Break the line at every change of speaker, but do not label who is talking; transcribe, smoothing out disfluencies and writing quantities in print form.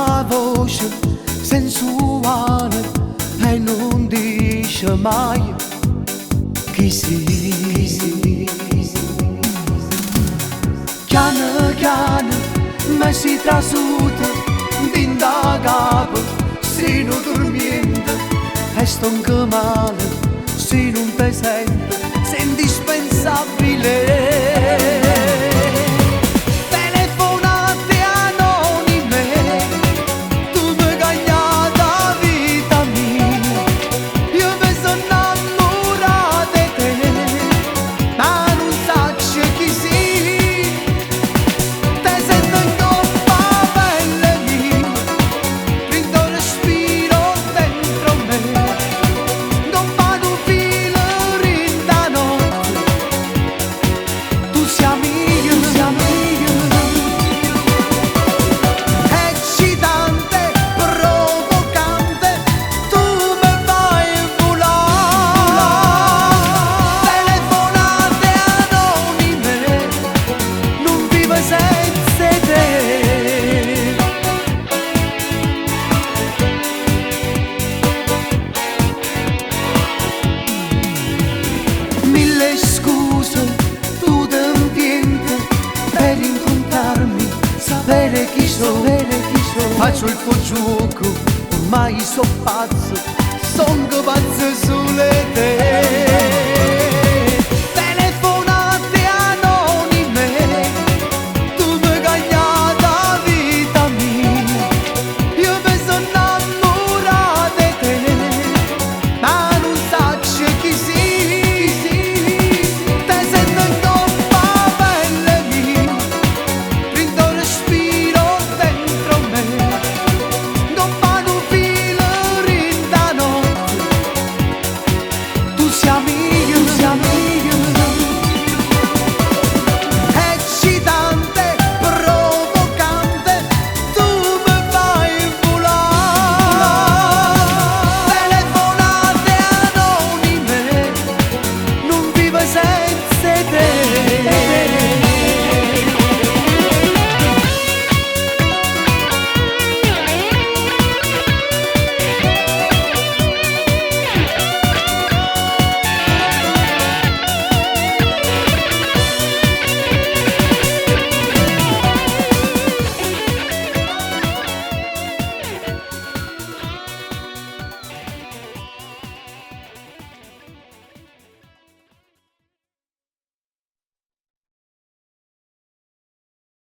una voce sensuale e non dice mai chi sei. Piano piano mi si trasuta dinda capo, se non dormiente e sto anche male, se non ti sento, sei indispensabile. Scuse, tu tempiente per incontrarmi, sapere chi so, faccio il tuo gioco, ormai so pazzo, son pazzo sulle te.